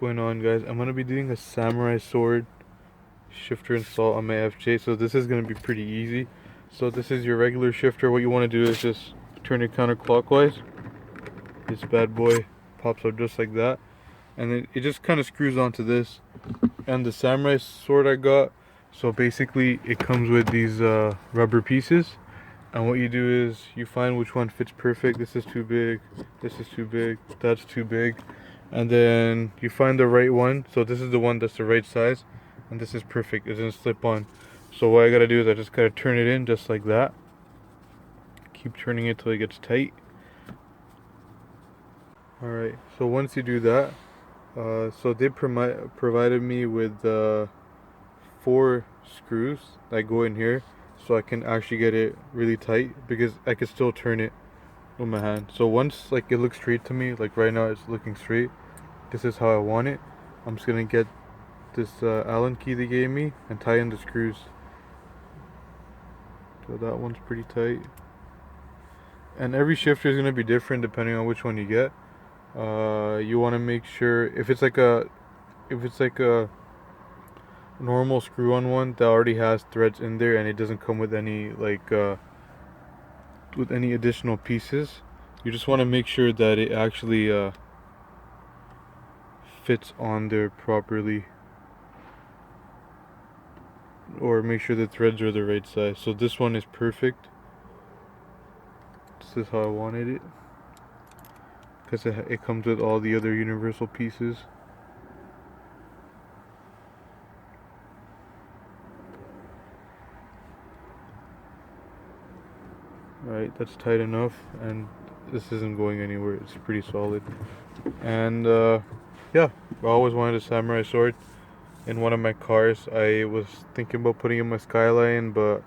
going on, guys? I'm gonna be doing a samurai sword shifter install on my FJ, so this is gonna be pretty easy. So this is your regular shifter. What you want to do is just turn it counterclockwise. This bad boy pops up just like that, and then it just kind of screws onto this. And the samurai sword I got, so basically it comes with these rubber pieces, and what you do is you find which one fits perfect. This is too big, this is too big, that's too big, and then you find the right one. So this is the one that's the right size, and this is perfect. It doesn't slip on. So what I gotta do is I just gotta turn it in just like that. Keep turning it till it gets tight. Alright, so once you do that, so they provided me with 4 screws that go in here, so I can actually get it really tight, because I can still turn it with my hand. So once like it looks straight to me, like right now it's looking straight, this is how I want it. I'm just gonna get this Allen key they gave me and tie in the screws. So that one's pretty tight. And every shifter is gonna be different depending on which one you get. You want to make sure if it's like a normal screw-on one that already has threads in there and it doesn't come with any with any additional pieces, you just want to make sure that it actually fits on there properly, or make sure the threads are the right size. So this one is perfect. This is how I wanted it, because it comes with all the other universal pieces. Alright, that's tight enough, and this isn't going anywhere. It's pretty solid. And yeah, I always wanted a samurai sword in one of my cars. I was thinking about putting in my Skyline, but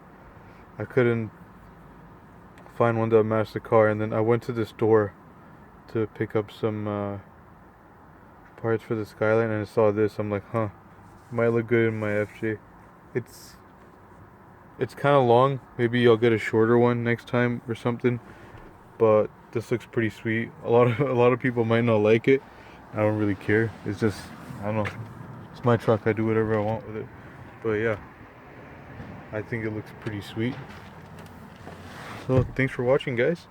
I couldn't find one that matched the car. And then I went to the store to pick up some parts for the Skyline, and I saw this. I'm like, huh, might look good in my FJ. It's kind of long. Maybe I'll get a shorter one next time or something. But this looks pretty sweet. A lot of people might not like it. I don't really care. It's just, I don't know. It's my truck. I do whatever I want with it. But yeah, I think it looks pretty sweet. So thanks for watching, guys.